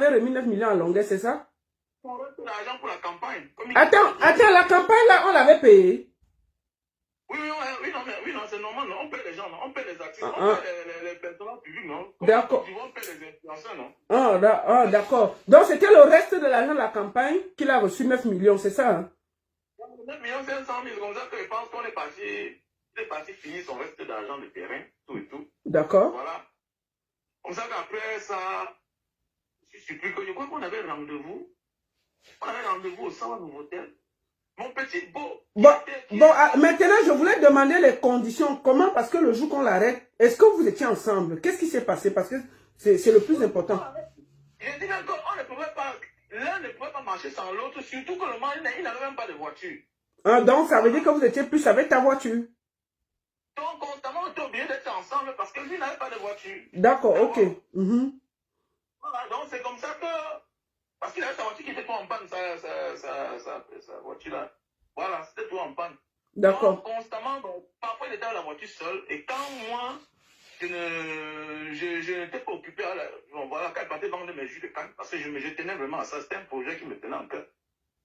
avait remis 9 millions à Longueuil, c'est ça? On reste l'argent pour la campagne. Attends, la campagne là, on l'avait payée. Oui, non, c'est normal, non. On paie les gens, non. On paie les artistes, on paie les personnes publiques, non. D'accord. On paie les influenceurs, non. D'accord. Donc, c'était le reste de l'argent de la campagne qu'il a reçu 9 millions, c'est ça? Hein? 9 millions 500 000, comme ça que je pense qu'on est parti finir son reste d'argent de terrain, tout et tout. D'accord. Voilà. Comme ça qu'après ça, je suis surpris que je crois qu'on avait rendez-vous. On avait rendez-vous au Sawa Nouveau-Hôtel. Mon petit beau. Maintenant, je voulais demander les conditions. Comment? Parce que le jour qu'on l'arrête, est-ce que vous étiez ensemble? Qu'est-ce qui s'est passé? Parce que c'est le plus important. Je dis même qu'on ne pouvait pas, l'un ne pouvait pas marcher sans l'autre, surtout que le mari, il n'avait même pas de voiture. Donc, ça veut dire que vous étiez plus avec ta voiture. Donc, constamment, on était obligé d'être ensemble parce que lui n'avait pas de voiture. D'accord, ok. Voilà, donc c'est comme ça que. Parce qu'il avait sa voiture qui était tout en panne, sa voiture là. Voilà, c'était tout en panne. D'accord. Donc, constamment, parfois il était dans la voiture seul. Et quand moi, je n'étais pas occupé, voilà, quand il partait vendre mes jus de canne, parce que je tenais vraiment à ça, c'était un projet qui me tenait en cœur.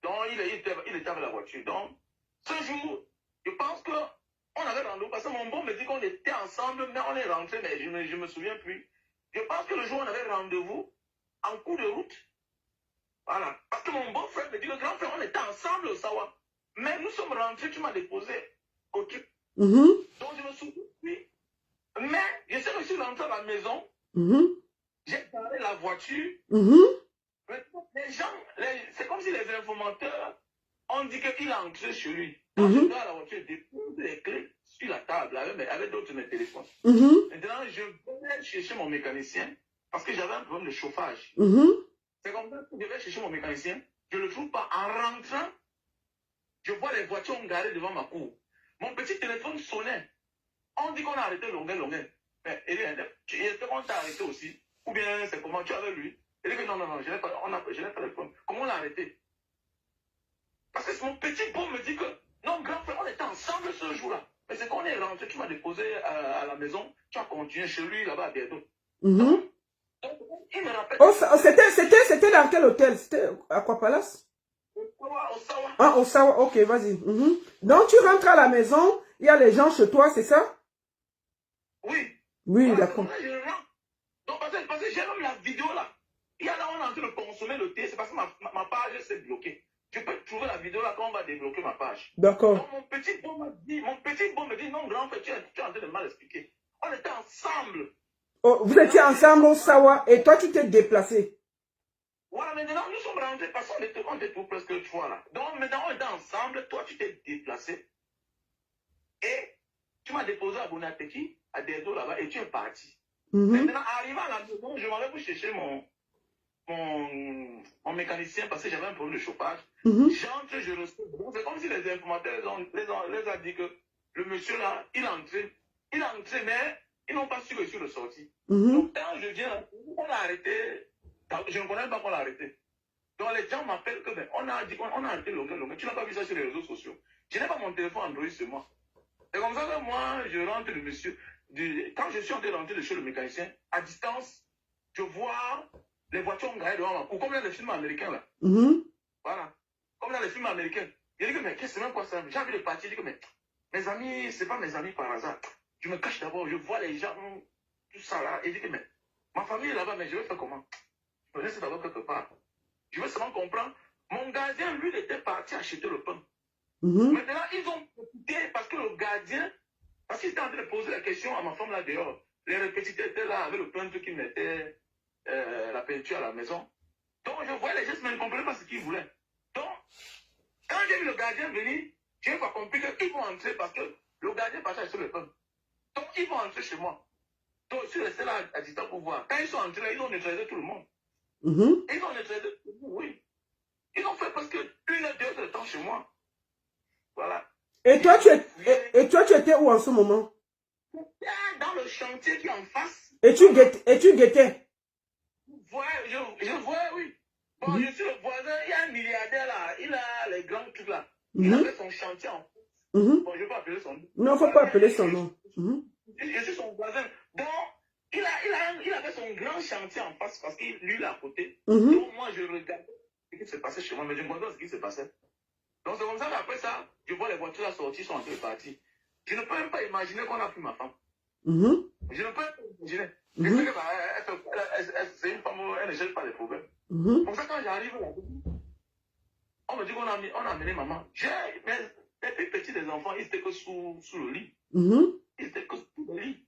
Donc, il était avec la voiture. Donc, ce jour, je pense que on avait rendez-vous, parce que mon bon me dit qu'on était ensemble, mais on est rentré, mais je me souviens plus. Je pense que le jour où on avait rendez-vous, en cours de route, voilà. Parce que mon bon frère me dit, le grand frère, on était ensemble au Sawa. Mais nous sommes rentrés, tu m'as déposé au truc. Donc je me souviens, oui. Mais je sais que je suis rentré à la maison. J'ai parlé la voiture. Les gens, c'est comme si les informateurs ont dit qu'il est entré chez lui. Quand je vais à la voiture, je dépose les clés sur la table avec d'autres mes téléphones. Maintenant, je vais chercher mon mécanicien parce que j'avais un problème de chauffage. C'est comme ça que je vais chercher mon mécanicien. Je ne le trouve pas. En rentrant, je vois les voitures garées devant ma cour. Mon petit téléphone sonnait. On dit qu'on a arrêté Longueuil. Mais est-ce qu'on t'a arrêté aussi? Ou bien c'est comment tu es avec lui? Il dit que non, je n'ai pas de problème. Comment on l'a arrêté? Parce que mon petit beau me dit que non, grand frère, on était ensemble ce jour-là. Mais c'est qu'on est rentré, tu m'as déposé à la maison, tu as continué chez lui là-bas bientôt. Donc, il me rappelle. Oh, c'était dans quel hôtel? C'était Aquapalace? Au Sawa. Ah, au Sawa, ok, vas-y. Donc, tu rentres à la maison, il y a les gens chez toi, c'est ça? Oui. Oui, voilà, d'accord. Donc, parce que j'ai même la vidéo là. Il y a là, on est en train de consommer le thé, c'est parce que ma page s'est bloquée. Je peux trouver la vidéo là quand on va débloquer ma page. D'accord. Donc, mon petit beau me dit, non, grand frère, tu es en train de mal expliquer. On était ensemble. Oh, vous étiez ensemble au Sawa et toi, tu t'es déplacé. Voilà, maintenant, nous sommes rentrés parce qu'on était tout presque 3 là. Donc, maintenant, on était ensemble, toi, tu t'es déplacé. Et tu m'as déposé à Bonapétit, à Deldo là-bas, et tu es parti. Maintenant, arrivé à la maison, je m'en vais pour chercher mon mécanicien parce que j'avais un problème de chauffage. J'entre, je reçois. C'est comme si les informateurs les ont dit que le monsieur là, il est entré, mais ils n'ont pas su que je suis ressorti. Donc quand je viens, on l'a arrêté. Je ne connais pas qu'on l'a arrêté. Donc les gens m'appellent que on a dit qu'on a arrêté Longueuil. Tu n'as pas vu ça sur les réseaux sociaux. Je n'ai pas mon téléphone Android sur moi. C'est comme ça que moi, je rentre le monsieur. Quand je suis en train de rentrer chez le mécanicien, à distance, je vois les voitures garées devant ma cour, comme dans les films américains là. Voilà. Comme dans les films américains. Je dis que, mais qu'est-ce que c'est même quoi ça? J'ai envie de partir. Je dis que, mais mes amis, c'est pas mes amis par hasard. Je me cache d'abord, je vois les gens, tout ça là. Et je dis que, mais ma famille est là-bas, mais je vais faire comment? Je me laisse d'abord quelque part. Je veux seulement comprendre. Mon gardien, lui, il était parti acheter le pain. Maintenant, ils ont profité parce que le gardien, parce qu'il était en train de poser la question à ma femme là dehors. Les répétiteurs étaient là avec le peintre qui mettait la peinture à la maison. Donc, je voyais les gestes, mais je ne comprenais pas ce qu'ils voulaient. Donc, quand j'ai vu le gardien venir, j'ai pas compris qu'ils vont entrer parce que le gardien partait sur le pain. Donc, ils vont entrer chez moi. Donc, je suis resté là à distance pour voir. Quand ils sont entrés, ils ont neutralisé tout le monde. Ils ont neutralisé tout le monde, oui. Ils ont fait presque 1 heure, 2 heures de temps chez moi. Voilà. Et toi, tu étais où en ce moment? Dans le chantier qui est en face. Et tu guettais? Je vois, oui. Bon, je suis le voisin, il y a un milliardaire là, il a les grands trucs là. Il a fait son chantier en face. Bon, je ne vais pas appeler son nom. Non, il ne faut pas appeler son nom. Je suis son voisin. Donc, il il avait son grand chantier en face parce qu'il lui, là à côté. Mhm. Donc, moi, je regardais ce qui se passait chez moi, mais je ne comprenais pas ce qui se passait. Donc, c'est comme ça qu'après ça, je vois les voitures à sortir, sont en train de partir. Je ne peux même pas imaginer qu'on a pris ma femme. Mhm. Je ne peux pas imaginer. Je Mhm. sais que bah, c'est une femme, elle ne cherche pas les problèmes. Mhm. Comme ça, quand j'arrive là, on me dit qu'on a amené maman. Les plus petits des enfants, ils étaient que sous le lit. Mhm. Ils étaient que sous le lit.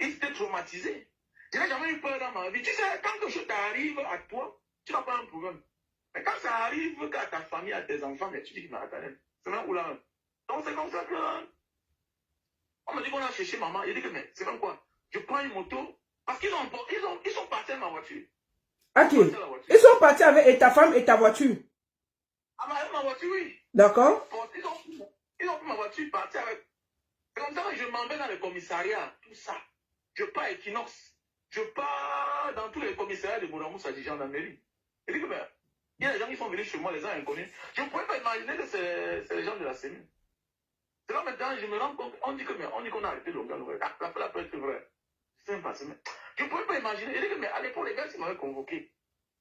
Ils étaient traumatisés. Je n'ai jamais eu peur dans ma vie. Tu sais, quand quelque chose t'arrive à toi, tu n'as pas un problème. Mais quand ça arrive à ta famille, à tes enfants, mais tu dis, mais attendez, c'est là où là. Donc c'est comme ça que on me dit qu'on a cherché maman. Il dit que, mais c'est comme quoi? Je prends une moto, parce qu'ils sont partis à ma voiture. Ok. Ils sont partis avec ta femme et ta voiture. Ah, ma voiture, oui. D'accord. Ils ont pris ma voiture, partis avec. C'est comme ça que je m'en vais dans le commissariat, tout ça. Je pars à Equinox. Je pars dans tous les commissariats de Boudamous à gendarmerie. Il dit que, ben, il y a des gens qui sont venus chez moi, les gens inconnus. Je ne pouvais pas imaginer que c'est les gens de la cellule. C'est là maintenant, je me rends compte, on dit qu'on a arrêté Longa. La peut être vraie. C'est un passé. Je ne pouvais pas imaginer. Il dit que, mais à l'époque, les gars, ils m'avaient convoqué.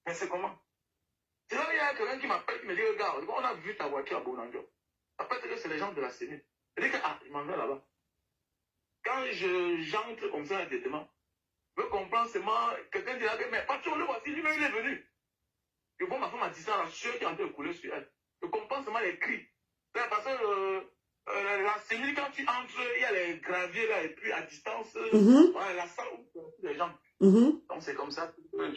Mais c'est comment? C'est là qu'il y a quelqu'un qui m'appelle, qui me dit, regarde, on a vu ta voiture à Bonanjo. Après, c'est les gens de la cellule. Il dit que, ah, il m'en va là-bas. Quand j'entre comme ça directement, je comprends seulement, quelqu'un dira que, mais patron, le voici, lui-même, il est venu. Je vois ma femme à 10 ans, la sueur qui est en train de couler sur elle. Je comprends seulement les cris. Parce que la cellule, quand tu entres, il y a les graviers là, et puis à distance, voilà, la salle où les gens. Donc c'est comme ça que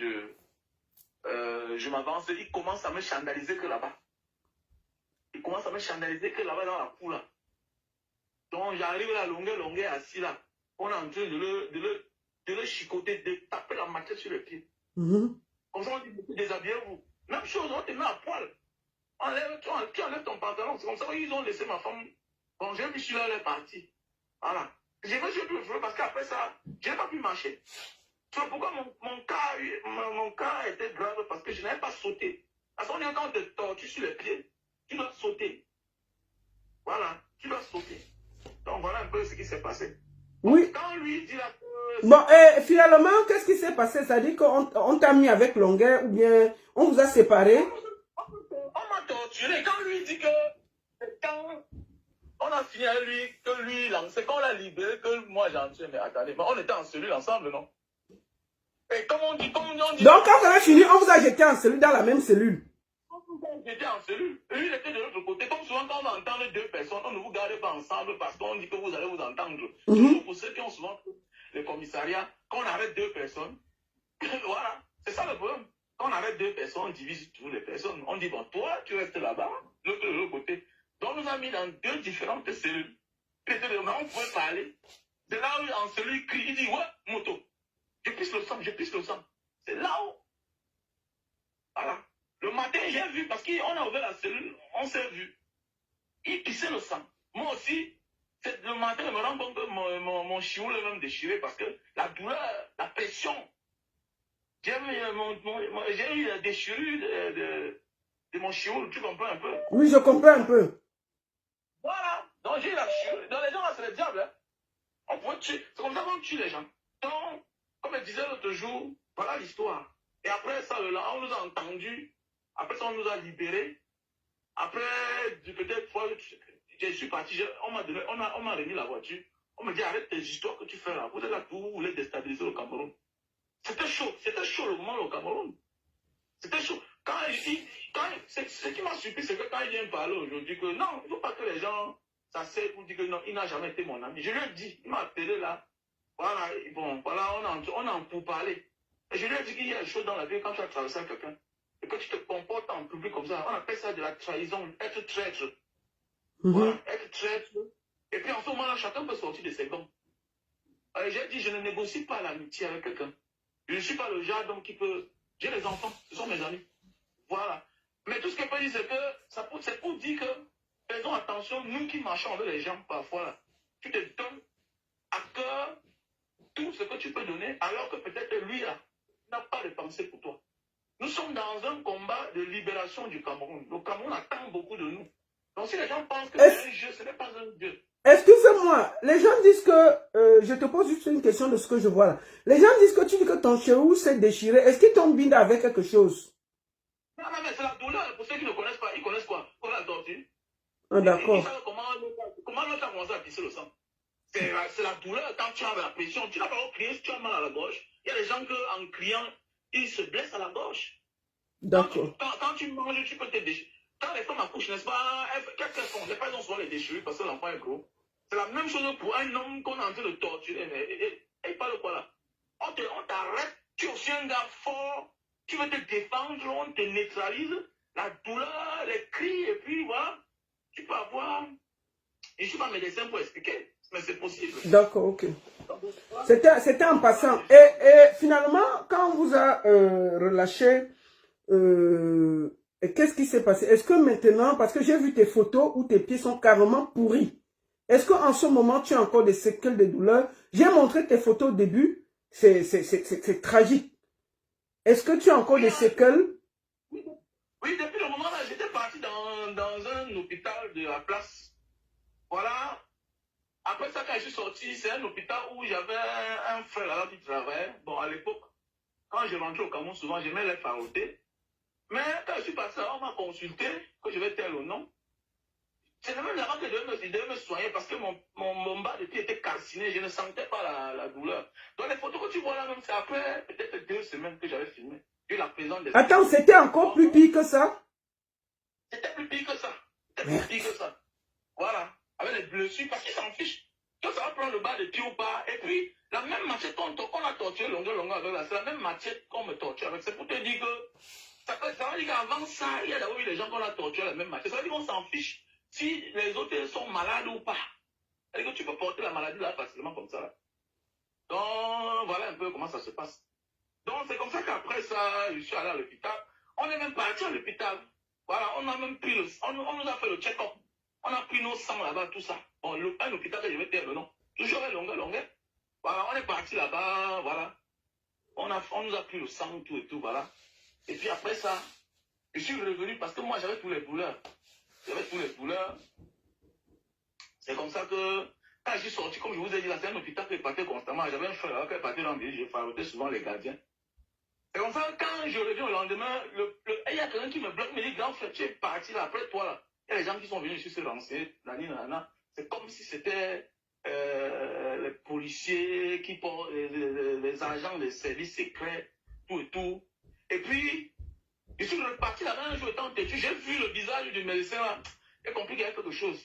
je m'avance. Il commence à me scandaliser que là-bas. Il commence à me scandaliser que là-bas dans la cour là. Donc j'arrive là, longueur, assis là. On est en train de le chicoter, de taper la machette sur le pied. Comme ça, on dit, déshabillez-vous. Même chose, on te met à poil. Tu enlèves ton pantalon. C'est comme ça qu'ils ont laissé ma femme. Bon, j'ai vu celui-là, elle est partie. Voilà. Je me suis plus parce qu'après ça, je n'ai pas pu marcher. C'est pourquoi mon cas était grave parce que je n'avais pas sauté. Parce qu'on est quand on te torture sur les pieds, tu dois sauter. Voilà, tu dois sauter. Donc voilà un peu ce qui s'est passé. Oui. Quand lui dit la bon, et finalement, qu'est-ce qui s'est passé? Ça dit qu'on t'a mis avec longueur ou bien on vous a séparés? On m'a torturé. Quand lui dit que quand on a fini avec lui, que lui lançait, quand on l'a libéré, que moi j'entrais, mais attendez, mais on était en cellule ensemble, non? Et comme on dit. Donc quand vous avez fini, on vous a jeté en cellule, dans la même cellule. J'étais en cellule. Lui, il était de l'autre côté. Comme souvent, quand on entend les deux personnes, on ne vous garde pas ensemble parce qu'on dit que vous allez vous entendre. Toujours pour ceux qui ont souvent les commissariats, quand on arrête deux personnes, voilà, c'est ça le problème. Quand on arrête deux personnes, on divise toutes les personnes. On dit, bon, toi, tu restes là-bas, l'autre de l'autre côté. Donc, on nous a mis dans deux différentes cellules. Et on pouvait parler. C'est là où, en cellule, il crie, il dit, ouais, moto. Je pisse le sang, je pisse le sang. C'est là où. Voilà. Le matin, j'ai vu, parce qu'on a ouvert la cellule, on s'est vu. Il pissait le sang. Moi aussi, le matin, je me rends compte que mon chioul est même déchiré parce que la douleur, la pression. J'ai eu la déchirure de mon chioul, tu comprends un peu? Oui, je comprends un peu. Voilà. Donc j'ai eu la déchirure. Dans les gens, là, c'est le diable. Hein. On peut tuer. C'est comme ça qu'on tue les gens. Donc, comme je disais l'autre jour, voilà l'histoire. Et après ça, on nous a entendus. Après ça, on nous a libérés. Après, peut-être, je suis parti, on m'a remis la voiture. On m'a dit, arrête tes histoires que tu fais là. Vous êtes là pour vous voulez déstabiliser le Cameroun. C'était chaud le moment au Cameroun. C'était chaud. Ce qui m'a surpris, c'est que quand il vient parler aujourd'hui, que non, il ne faut pas que les gens s'asseyent pour dire que non, il n'a jamais été mon ami. Je lui ai dit, il m'a appelé là. Voilà, bon, voilà, on a pour parler. Et je lui ai dit qu'il y a des choses dans la vie quand tu as traversé avec quelqu'un. Et que tu te comportes en public comme ça, on appelle ça de la trahison, être traître. Voilà, être traître. Et puis en ce moment-là, chacun peut sortir de ses gants. J'ai dit, je ne négocie pas l'amitié avec quelqu'un. Je ne suis pas le genre d'homme qui peut. J'ai les enfants, ce sont mes amis. Voilà. Mais tout ce que je peux dire, c'est que c'est pour dire que faisons attention, nous qui marchons avec les gens parfois, là, tu te donnes à cœur tout ce que tu peux donner, alors que peut-être lui là n'a pas de pensée pour toi. Nous sommes dans un combat de libération du Cameroun. Le Cameroun attend beaucoup de nous. Donc si les gens pensent que c'est un jeu, ce n'est pas un jeu. Excusez-moi, les gens disent que, je te pose juste une question de ce que je vois là. Les gens disent que tu dis que ton cheveu s'est déchiré. Est-ce qu'ils t'ont bindé avec quelque chose? Non, non, mais c'est la douleur. Pour ceux qui ne connaissent pas, ils connaissent quoi? Quoi la tortue? Ah, Ils d'accord. savent comment l'autre a commencé à pisser le sang. C'est la douleur quand tu as la pression. Tu n'as pas crié si tu as mal à la gorge. Il y a des gens qui, en criant, ils se blessent à la gorge. D'accord. Quand tu manges, tu peux te déchirer. Quand les femmes accouchent, n'est-ce pas, qu'est-ce qu'elles font? Les femmes ont souvent les déchirures parce que l'enfant est gros. C'est la même chose pour un homme qu'on est en train de torturer. Mais il parle quoi là? On t'arrête, tu es aussi un gars fort, tu veux te défendre, on te neutralise, la douleur, les cris, et puis voilà, tu peux avoir. Je ne suis pas médecin pour expliquer, mais c'est possible. D'accord, ok. C'était en passant. Et finalement, quand on vous a relâché, et qu'est-ce qui s'est passé? Est-ce que maintenant, parce que j'ai vu tes photos où tes pieds sont carrément pourris, est-ce qu'en ce moment, tu as encore des séquelles de douleur? J'ai montré tes photos au début, c'est tragique. Est-ce que tu as encore des séquelles? Oui, depuis le moment là, j'étais parti dans un hôpital de la place. Voilà. Après ça, quand je suis sorti, c'est un hôpital où j'avais un frère là qui travaillait. Bon, à l'époque, quand je rentrais au Cameroun, souvent, j'aimais les faroter. Mais quand je suis passé, on m'a consulté, que je vais tel ou non. C'est même là-bas que je devais me soigner parce que mon bas de pied était calciné, je ne sentais pas la douleur. Donc les photos que tu vois là, même, c'est après peut-être 2 semaines que j'avais filmé. J'ai eu la présence des... Attends, c'était encore plus pire que ça? C'était plus pire que ça. C'était plus pire que ça. Voilà. Avec les blessures, parce qu'ils s'en fichent. Que ça va prendre le bas de pied ou pas. Et puis, la même machette qu'on a torturé longueur avec là, c'est la même machette qu'on me torture avec. C'est pour te dire que ça veut dire qu'avant ça, il y a d'abord eu les gens qu'on a torturé la même machette. Ça veut dire qu'on s'en fiche si les autres sont malades ou pas. C'est-à-dire que tu peux porter la maladie là facilement comme ça. Là. Donc, voilà un peu comment ça se passe. Donc, c'est comme ça qu'après ça, je suis allé à l'hôpital. On est même parti à l'hôpital. Voilà, on a même pris on nous a fait le check-up. On a pris nos sangs là-bas, tout ça. Bon, un hôpital que je vais taire le nom. Toujours avec longueur. Voilà, on est parti là-bas, voilà. On nous a pris le sang, tout et tout, voilà. Et puis après ça, je suis revenu parce que moi, j'avais tous les douleurs. C'est comme ça que, quand je suis sorti, comme je vous ai dit, là, c'est un hôpital qui partait constamment. J'avais un frère là qui partait dans le je farotais souvent les gardiens. C'est comme ça, quand je reviens au lendemain, il y a quelqu'un qui me bloque, me dit, grand frère, tu es parti là, après toi là. Il y a des gens qui sont venus ici se renseigner, c'est comme si c'était les policiers qui portent, les agents des services secrets, tout et tout. Et puis, je suis reparti là-bas un jour étant têtu, j'ai vu le visage du médecin là, j'ai compris qu'il y avait quelque chose.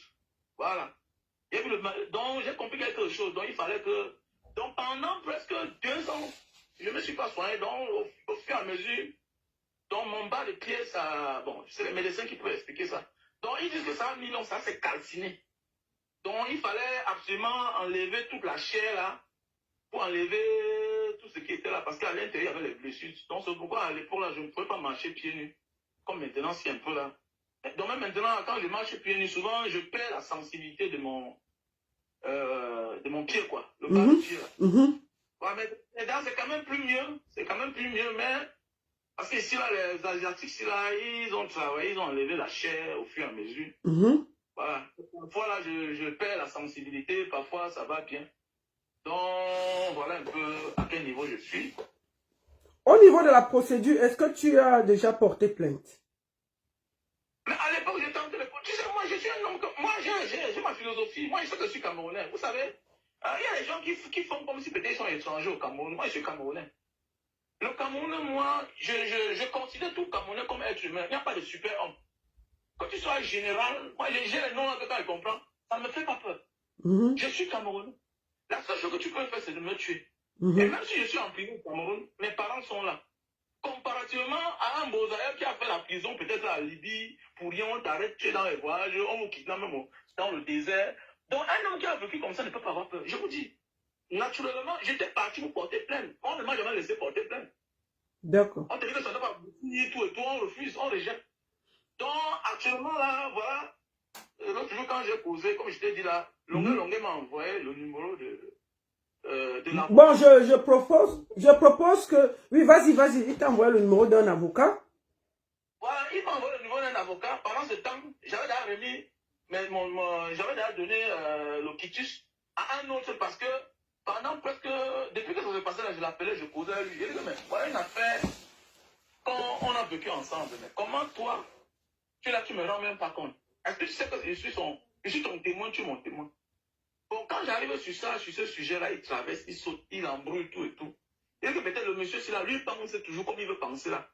Voilà. Donc, j'ai compris quelque chose. Donc, il fallait que. Donc, pendant presque 2 ans, je ne me suis pas soigné. Donc, au fur et à mesure, donc mon bas de pied, ça. Bon, c'est les médecins qui peuvent expliquer ça. Donc, ils disent que ça a mis long, ça s'est calciné. Donc, il fallait absolument enlever toute la chair là, pour enlever tout ce qui était là, parce qu'à l'intérieur, il y avait les blessures. Donc, c'est pourquoi à l'époque là, je ne pouvais pas marcher pieds nus. Comme maintenant, c'est un peu là. Donc, même maintenant, quand je marche pieds nus, souvent, je perds la sensibilité de mon pied, quoi. Le bas du pied, là. Ouais, mais là, c'est quand même plus mieux. Mais, parce que ici, là, les Asiatiques, ici, là, ils ont travaillé, ils ont enlevé la chair au fur et à mesure. Voilà. Parfois, là, je perds la sensibilité, parfois, ça va bien. Donc, voilà un peu à quel niveau je suis. Au niveau de la procédure, est-ce que tu as déjà porté plainte? Mais à l'époque, j'étais en train de... Tu sais, moi, je suis un homme... Moi, j'ai ma philosophie. Moi, je sais que je suis Camerounais. Vous savez, il y a des gens qui font comme si peut-être ils sont étrangers au Cameroun. Moi, je suis Camerounais. Le Camerounais, moi, je considère tout Camerounais comme être humain. Il n'y a pas de super homme. Quand tu sois général, moi, j'ai les noms là que quand je comprends, ça ne me fait pas peur. Je suis Camerounais. La seule chose que tu peux faire, c'est de me tuer. Et même si je suis en prison au Cameroun, mes parents sont là. Comparativement à un Bozaïen qui a fait la prison, peut-être à Libye, pour rien, on t'arrête, tu es dans les voyages, on vous kidnappe même dans le désert. Donc, un homme qui a vécu comme ça ne peut pas avoir peur. Je vous dis, naturellement, j'étais parti pour porter plainte. On ne m'a jamais laissé porter plainte. D'accord. On te dit que ça ne doit pas ni tout et tout, on refuse, on rejette. Donc, actuellement, là, voilà, l'autre jour, quand j'ai posé, comme je t'ai dit là, Longueur m'a envoyé le numéro de l'avocat. Bon, je propose que... Oui, vas-y, il t'a envoyé le numéro d'un avocat. Voilà, il m'a envoyé le numéro d'un avocat. Pendant ce temps, j'avais déjà remis mais j'avais déjà donné le quitus à un autre parce que pendant presque, depuis que ça s'est passé là, je l'appelais, je causais à lui. Je disais, mais voilà une affaire, quand on a vécu ensemble, mais comment toi, tu es là, tu me rends même pas compte. Est-ce que tu sais que je suis ton témoin, tu es mon témoin. Bon, quand j'arrive sur ça, sur ce sujet-là, il traverse, il saute, il embrouille tout et tout. Et que peut-être le monsieur, c'est là, lui, pense toujours comme il veut penser là.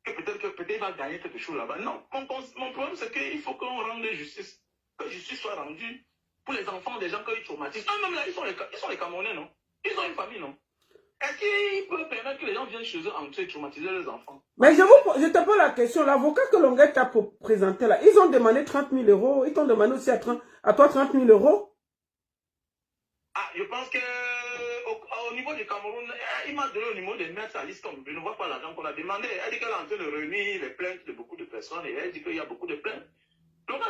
Que peut-être il va gagner quelque chose là-bas. Non, mon problème, c'est qu'il faut qu'on rende justice. Que justice soit rendue pour les enfants des gens qui traumatisent. Ah, même là, ils sont les Camerounais, non? Ils ont une famille, non? Est-ce qu'il peut permettre que les gens viennent chez eux entrer et traumatiser leurs enfants? Mais je te pose la question, l'avocat que Longuet t'a présenté là, ils ont demandé 30 000 euros, ils t'ont demandé aussi à toi 30 000 euros? Ah, je pense que au niveau du Cameroun, il m'a donné au niveau des maîtres à l'ISCOM. Je ne vois pas l'argent qu'on a demandé. Elle dit qu'elle est en train de réunir les plaintes de beaucoup de personnes et elle dit qu'il y a beaucoup de plaintes. Donc,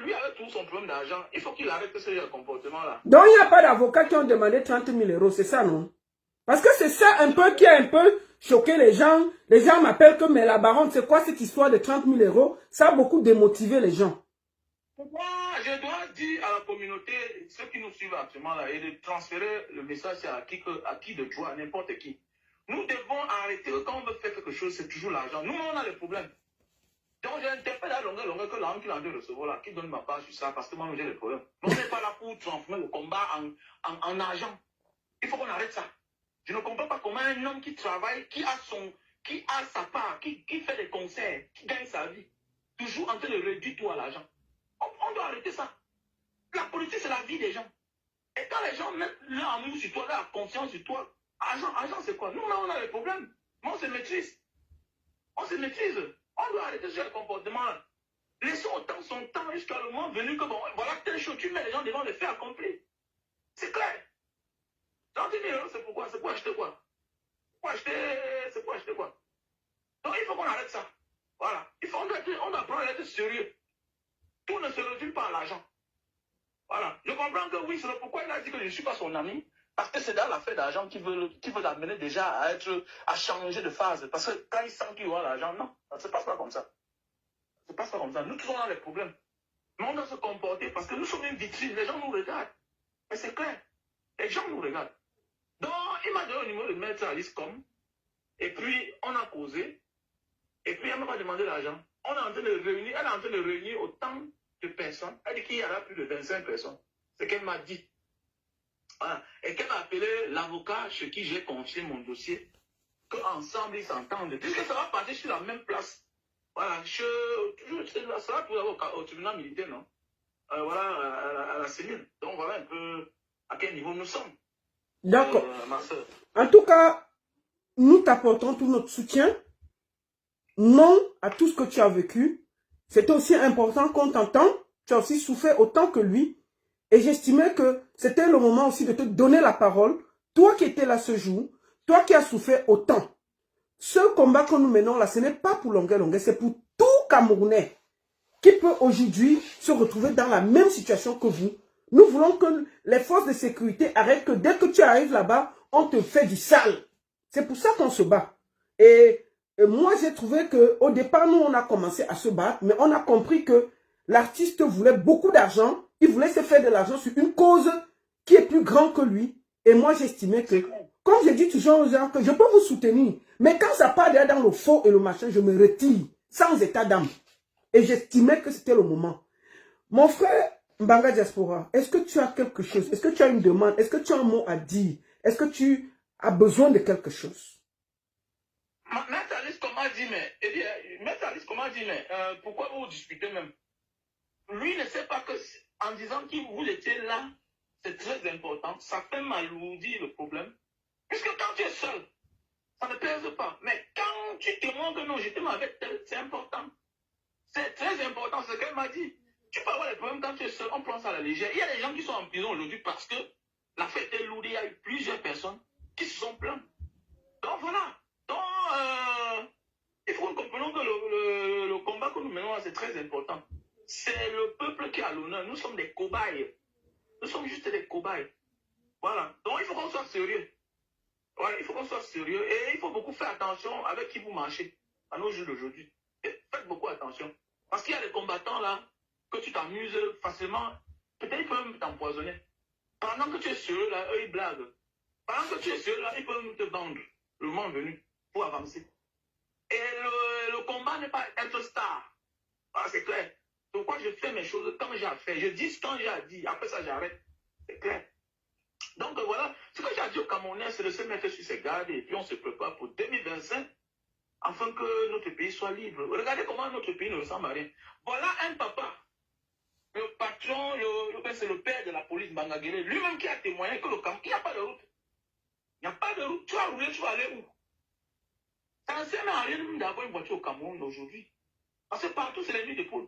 lui, avec tout son problème d'argent, il faut qu'il arrête ce comportement-là. Donc, il n'y a pas d'avocats qui ont demandé 30 000 euros, c'est ça, non? Parce que c'est ça un peu qui a un peu choqué les gens. Les gens m'appellent que, mais la baronne, c'est quoi cette histoire de 30 000 euros? Ça a beaucoup démotivé les gens. Moi, je dois dire à la communauté, ceux qui nous suivent actuellement là, et de transférer le message à qui de droit, à n'importe qui. Nous devons arrêter que quand on veut faire quelque chose, c'est toujours l'argent. Nous, on a des problèmes. Donc, j'interpelle à longueur que l'argent qu'il a dû recevoir là, qui donne ma part sur ça, parce que moi, j'ai des problèmes. Mais on n'est pas là pour transformer le combat en argent. Il faut qu'on arrête ça. Je ne comprends pas comment un homme qui travaille, qui a sa part, qui fait des concerts, qui gagne sa vie, toujours en train de réduire tout à l'argent. On doit arrêter ça. La politique, c'est la vie des gens. Et quand les gens mettent leur amour sur toi, leur confiance sur toi, argent, c'est quoi? Nous, là, on a des problèmes. Mais on se maîtrise. On se maîtrise. On doit arrêter ce comportement-là. Laissons autant son temps jusqu'à le moment venu que, bon, voilà, telle chose, tu mets les gens devant les faits accomplis. C'est clair. 30 000 euros, c'est pourquoi? C'est pour acheter quoi? C'est pour acheter quoi? Donc, il faut qu'on arrête ça. Voilà. On doit apprendre à être sérieux. Tout ne se réduit pas à l'argent. Voilà. Je comprends que oui, c'est pourquoi il a dit que je ne suis pas son ami. Parce que c'est dans l'affaire d'argent qui veut l'amener déjà à changer de phase. Parce que quand il sent qu'il aura l'argent, non, ça ne se passe pas comme ça. Ça ne se passe pas comme ça. Nous tous on a des problèmes. Mais on doit se comporter parce que nous sommes une vitrine. Les gens nous regardent. Mais c'est clair. Les gens nous regardent. Donc, il m'a donné au numéro de maître à l'ISCOM. Et puis, on a causé. Et puis, elle m'a demandé l'argent. Elle est en train de réunir autant de personnes. Elle dit qu'il y aura plus de 25 personnes. C'est ce qu'elle m'a dit. Voilà. Et qu'elle a appelé l'avocat chez qui j'ai confié mon dossier. Qu'ensemble, ils s'entendent. Puisque ça va passer sur la même place. Voilà. Ça va pour aller au tribunal militaire, non? Voilà, à la cellule. Donc, voilà un peu à quel niveau nous sommes. D'accord. Ma soeur. En tout cas, nous t'apportons tout notre soutien. Non à tout ce que tu as vécu. C'est aussi important qu'on t'entende. Tu as aussi souffert autant que lui. Et j'estimais que c'était le moment aussi de te donner la parole. Toi qui étais là ce jour, toi qui as souffert autant. Ce combat que nous menons là, ce n'est pas pour Longuet, c'est pour tout Camerounais qui peut aujourd'hui se retrouver dans la même situation que vous. Nous voulons que les forces de sécurité arrêtent que dès que tu arrives là-bas, on te fait du sale. C'est pour ça qu'on se bat. Et moi, j'ai trouvé qu'au départ, nous, on a commencé à se battre, mais on a compris que l'artiste voulait beaucoup d'argent. Il voulait se faire de l'argent sur une cause qui est plus grande que lui. Et moi, j'estimais que, comme j'ai dit toujours aux gens, que je peux vous soutenir. Mais quand ça part dans le faux et le machin, je me retire, sans état d'âme. Et j'estimais que c'était le moment. Mon frère Mbanga Diaspora, est-ce que tu as quelque chose? Est-ce que tu as une demande? Est-ce que tu as un mot à dire? Est-ce que tu as besoin de quelque chose? Maître Alice, comment dit, mais pourquoi vous disputez même? Lui ne sait pas que, en disant que vous étiez là, c'est très important. Ça fait m'alourdir le problème. Puisque quand tu es seul, ça ne pèse pas. Mais quand tu témoignes que non, j'étais avec tel, c'est important. C'est très important, c'est ce qu'elle m'a dit. Tu peux avoir des problèmes quand tu es seul, on prend ça à la légère. Il y a des gens qui sont en prison aujourd'hui parce que la fête était lourde, il y a eu plusieurs personnes qui se sont plaintes. Donc voilà. Donc, il faut que nous comprenions que le combat que nous menons là, c'est très important. C'est le peuple qui a l'honneur. Nous sommes des cobayes. Nous sommes juste des cobayes. Voilà. Donc il faut qu'on soit sérieux. Voilà, il faut qu'on soit sérieux. Et il faut beaucoup faire attention avec qui vous marchez à nos jours d'aujourd'hui. Faites beaucoup attention. Parce qu'il y a des combattants là. que tu t'amuses facilement, peut-être ils peuvent t'empoisonner. Pendant que tu es sur eux, là, eux, ils blaguent. Pendant que tu es sur eux, là, ils peuvent te vendre le moment venu pour avancer. Et le combat n'est pas être star. Ah, c'est clair. Pourquoi je fais mes choses quand j'ai à faire. Je dis ce quand j'ai à dire. Après ça, j'arrête. C'est clair. Donc voilà, ce que j'ai dit au Camerounais, c'est de se mettre sur ses gardes et puis on se prépare pour 2025 afin que notre pays soit libre. Regardez comment notre pays ne ressemble à rien. Voilà un papa, le patron, c'est le père de la police Bangagele, lui-même qui a témoigné que le Cameroun, il n'y a pas de route. Il n'y a pas de route. Tu vas rouler, tu vas aller où? Ça ne sert à rien d'avoir une voiture au Cameroun aujourd'hui. Parce que partout, c'est les nuits de poule.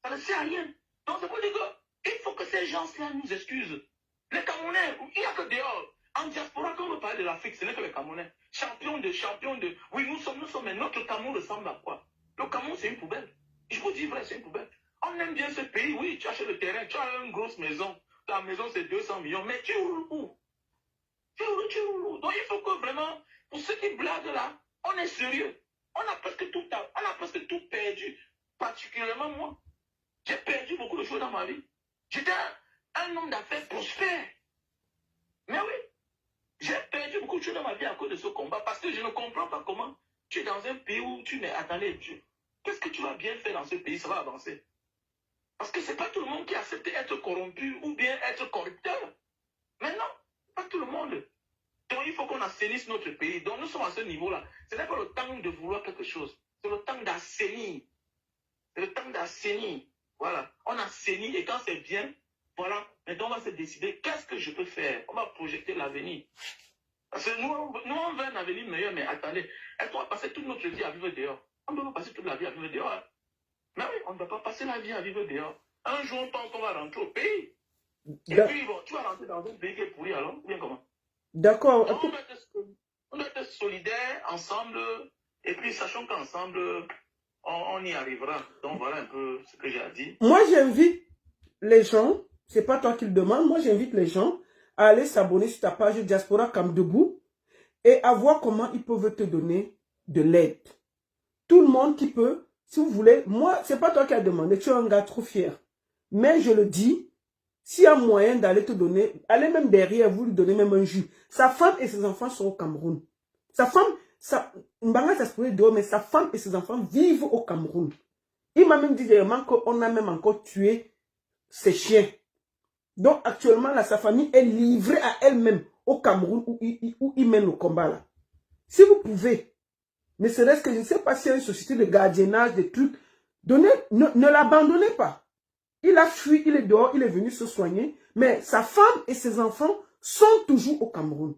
Ça ne sert à rien. Donc, c'est pour dire qu'il faut que ces gens-là nous excusent. Les Camerounais, il n'y a que dehors. En diaspora, quand on parle de l'Afrique, ce n'est que les Camerounais. Champions de... Oui, nous sommes, mais notre Cameroun ressemble à quoi? Le Cameroun, c'est une poubelle. Je vous dis vrai, c'est une poubelle. On aime bien ce pays, oui, tu achètes le terrain, tu as une grosse maison. Ta maison, c'est 200 millions, mais tu roules où? Tu roules où? Donc, il faut que vraiment, pour ceux qui blaguent là, on est sérieux. On a presque tout perdu. Particulièrement moi. J'ai perdu beaucoup de choses dans ma vie. J'étais un homme d'affaires prospère. Mais oui, j'ai perdu beaucoup de choses dans ma vie à cause de ce combat parce que je ne comprends pas comment tu es dans un pays où tu n'es... Attendez, qu'est-ce que tu vas bien faire dans ce pays? Ça va avancer. Parce que ce n'est pas tout le monde qui accepte d'être corrompu ou bien être corrupteur. Mais non, pas tout le monde. Donc il faut qu'on assainisse notre pays. Donc nous sommes à ce niveau-là. Ce n'est pas le temps de vouloir quelque chose. C'est le temps d'assainir. C'est le temps d'assainir. Voilà. On assainit et quand c'est bien, voilà. Maintenant, on va se décider qu'est-ce que je peux faire. On va projeter l'avenir. Parce que nous, on veut un avenir meilleur, mais attendez. Est-ce qu'on va passer toute notre vie à vivre dehors? On ne peut pas passer toute la vie à vivre dehors. Hein? Mais oui, on ne va pas passer la vie à vivre dehors. Un jour, on pense qu'on va rentrer au pays. Et puis, bon, tu vas rentrer dans un pays qui est pourri alors? Bien comment? D'accord. On doit être solidaires ensemble. Et puis, sachons qu'ensemble, on y arrivera. Donc, voilà un peu ce que j'ai à dire. Moi, j'invite les gens, c'est pas toi qui le demande, moi, j'invite les gens à aller s'abonner sur ta page Diaspora Cam Debout et à voir comment ils peuvent te donner de l'aide. Tout le monde qui peut, si vous voulez, moi, c'est pas toi qui as demandé, tu es un gars trop fier. Mais je le dis, s'il y a moyen d'aller te donner, allez même derrière vous lui donner même un jus. Sa femme et ses enfants sont au Cameroun. Sa femme, Mbanga, ça se pourrait dehors, mais sa femme et ses enfants vivent au Cameroun. Il m'a même dit dernièrement qu'on a même encore tué ses chiens. Donc actuellement, là, sa famille est livrée à elle-même au Cameroun où il mène le combat là. Si vous pouvez, ne serait-ce que je ne sais pas s'il y a une société de gardiennage, des trucs, ne l'abandonnez pas. Il a fui, il est dehors, il est venu se soigner, mais sa femme et ses enfants sont toujours au Cameroun.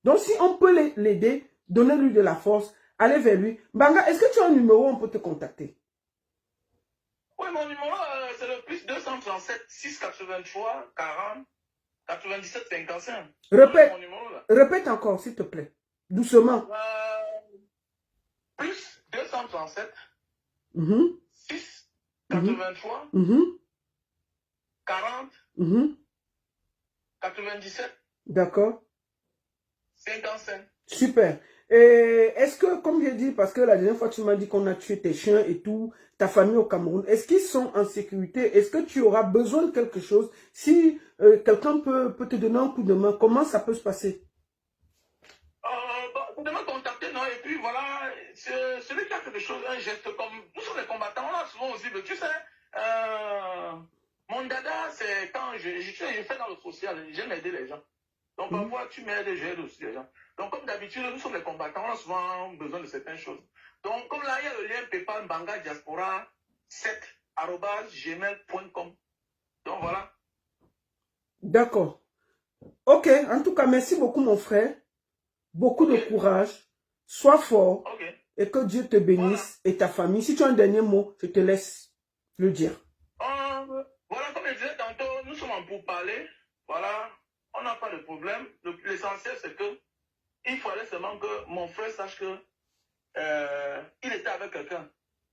Donc si on peut l'aider, donnez-lui de la force, allez vers lui. Banga, est-ce que tu as un numéro où on peut te contacter? Oui, mon numéro, c'est le plus 237 683 40 97 55. Répète encore, s'il te plaît. Doucement. Plus 237 6 83 40 97. D'accord. 55. Super. Est-ce que, comme j'ai dit, parce que la dernière fois tu m'as dit qu'on a tué tes chiens et tout, ta famille au Cameroun, est-ce qu'ils sont en sécurité? Est-ce que tu auras besoin de quelque chose? Si quelqu'un peut te donner un coup de main, comment ça peut se passer? Vous devez me contacter, non? Et puis voilà, celui qui a quelque chose, un geste comme... Nous sommes les combattants, on a souvent aussi, mais tu sais, mon dada, c'est quand je fais dans le social, j'aime aider les gens. Donc parfois, tu m'aides et j'aide aussi les gens. Donc comme d'habitude, nous sommes les combattants, on a souvent besoin de certaines choses. Donc comme là, il y a le lien PayPal Mbanga Diaspora 7@gmail.com. Donc voilà. D'accord. Ok, en tout cas, merci beaucoup mon frère. Beaucoup de courage. Sois fort. Et que Dieu te bénisse et ta famille. Si tu as un dernier mot, je te laisse le dire. Voilà, comme je disais tantôt, nous sommes en pourparlers. Voilà, on n'a pas de problème. L'essentiel, c'est que il fallait seulement que mon frère sache que il était avec quelqu'un.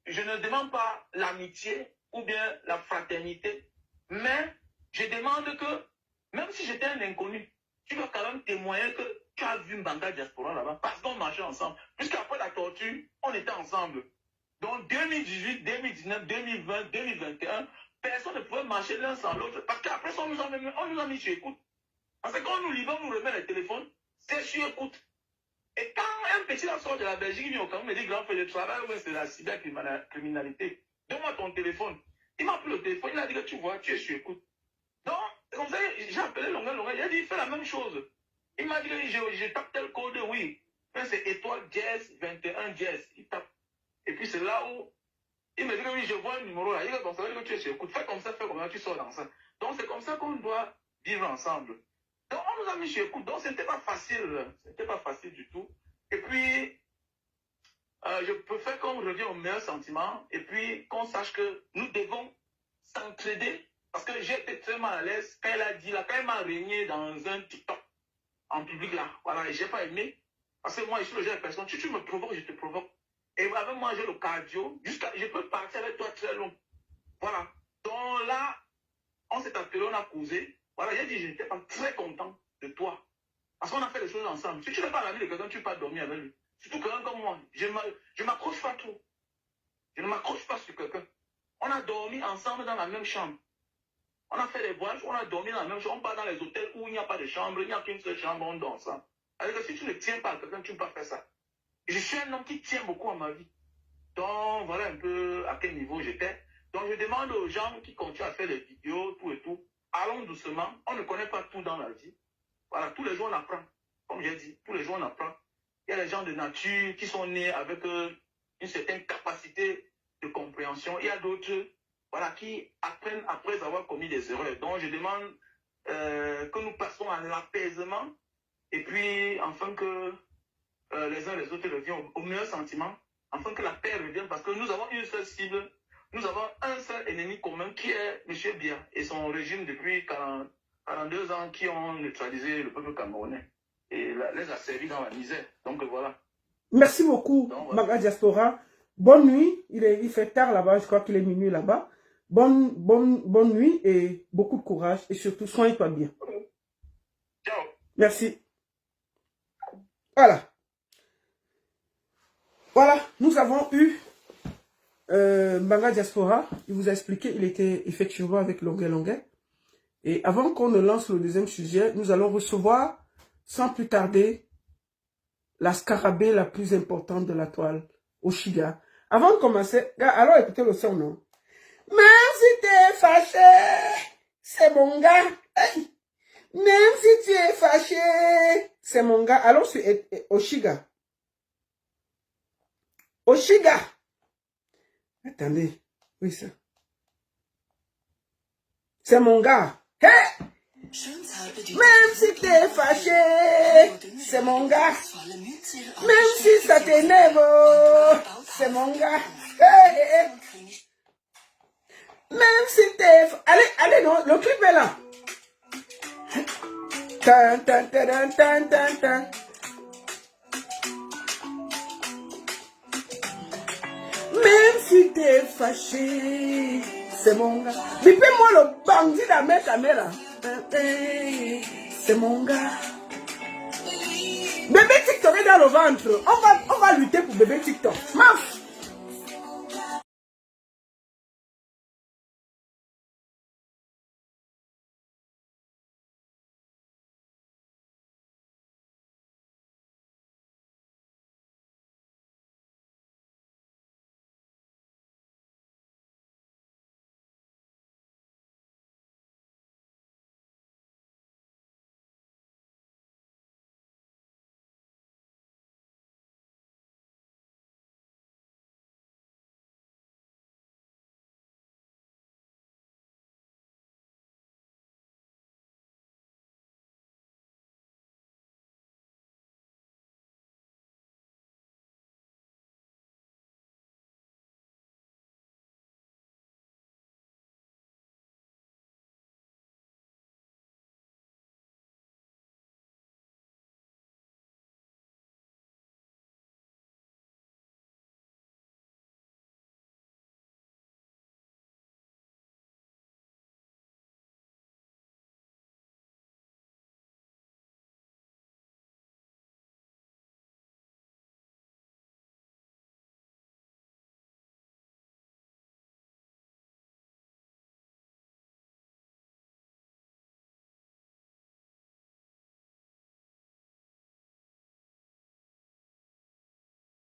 Je ne demande pas l'amitié ou bien la fraternité, mais je demande que, même si j'étais un inconnu, tu dois quand même témoigner que tu as vu Mbanga Diaspora là-bas, parce qu'on marchait ensemble. Puisqu'après la torture, on était ensemble. Donc 2018, 2019, 2020, 2021, personne ne pouvait marcher l'un sans l'autre. Parce qu'après ça, on nous a mis sur écoute. Parce que quand nous livrons, on nous remet le téléphone, c'est sur écoute. Et quand un petit sort de la Belgique, il vient au Cameroun, me dit, grand frère, le travail, ouais, c'est la cybercriminalité. Donne-moi ton téléphone. Il m'a pris le téléphone, il a dit que tu vois, tu es sur écoute. Donc, comme ça, j'ai appelé Longueur, il a dit, il fait la même chose. Il m'a dit que je tape tel code, oui. C'est étoile dièse 21 dièse. Il tape. Et puis c'est là où il me dit que oui, je vois un numéro là. Il dit que ça veut dire que tu es sur écoute. Fais comme ça, tu sors dans ça. Donc c'est comme ça qu'on doit vivre ensemble. Donc on nous a mis sur écoute. Donc c'était pas facile. C'était pas facile du tout. Et puis, je préfère qu'on revienne au meilleur sentiment. Et puis qu'on sache que nous devons s'entraider. Parce que j'ai été très mal à l'aise quand elle a dit là, quand elle m'a régné dans un TikTok en public là. Voilà, et j'ai pas aimé. Parce que moi, je suis le genre de personne. Tu me provoques, je te provoque. Et avec moi, j'ai le cardio. Je peux partir avec toi très long. Voilà. Donc là, on s'est appelé, on a causé. Voilà, j'ai dit, je n'étais pas très content de toi. Parce qu'on a fait les choses ensemble. Si tu n'es pas l'ami de quelqu'un, tu ne peux pas dormir avec lui. Surtout quelqu'un comme moi. Je ne m'accroche pas trop. Je ne m'accroche pas sur quelqu'un. On a dormi ensemble dans la même chambre. On a fait des voyages, on a dormi dans la même chambre. On part dans les hôtels où il n'y a pas de chambre, il n'y a qu'une seule chambre, on dort ensemble. Alors que si tu ne tiens pas à quelqu'un, tu ne peux pas faire ça. Je suis un homme qui tient beaucoup à ma vie. Donc, voilà un peu à quel niveau j'étais. Donc, je demande aux gens qui continuent à faire des vidéos, tout et tout, allons doucement. On ne connaît pas tout dans la vie. Voilà, tous les jours on apprend. Comme j'ai dit, tous les jours on apprend. Il y a des gens de nature qui sont nés avec une certaine capacité de compréhension. Il y a d'autres, voilà, qui apprennent après avoir commis des erreurs. Donc, je demande que nous passons à l'apaisement et puis, enfin que les uns les autres reviennent au meilleur sentiment, afin que la paix revienne, parce que nous avons une seule cible, nous avons un seul ennemi commun qui est M. Biya et son régime depuis 42 ans qui ont neutralisé le peuple camerounais et les a servis dans la misère. Donc voilà. Merci beaucoup, voilà. Maga Diaspora. Bonne nuit. Il fait tard là-bas, je crois qu'il est minuit là-bas. Bonne nuit et beaucoup de courage et surtout soigne-toi bien. Ciao. Merci. Voilà. Voilà, nous avons eu Maga Diaspora. Il vous a expliqué, il était effectivement avec Longuet. Et avant qu'on ne lance le deuxième sujet, nous allons recevoir, sans plus tarder, la scarabée la plus importante de la toile, Oshiga. Avant de commencer, alors écoutez le son, non? Même si tu es fâché, c'est mon gars. Hey. Même si tu es fâché, c'est mon gars. Alors c'est Oshiga. Oshiga. Attendez. Oui, ça. C'est mon gars. Hey! Même si tu es fâché, c'est mon gars. Même si ça t'énerve, c'est mon gars. Hey! Même si tu es... Allez, non, le clip est là. Tan, tan, tan, tan, tan, tan. Même si t'es fâché, c'est mon gars. Bipez-moi le bandit de la caméra. C'est mon gars. Bébé TikTok est dans le ventre. On va lutter pour bébé TikTok. Maf.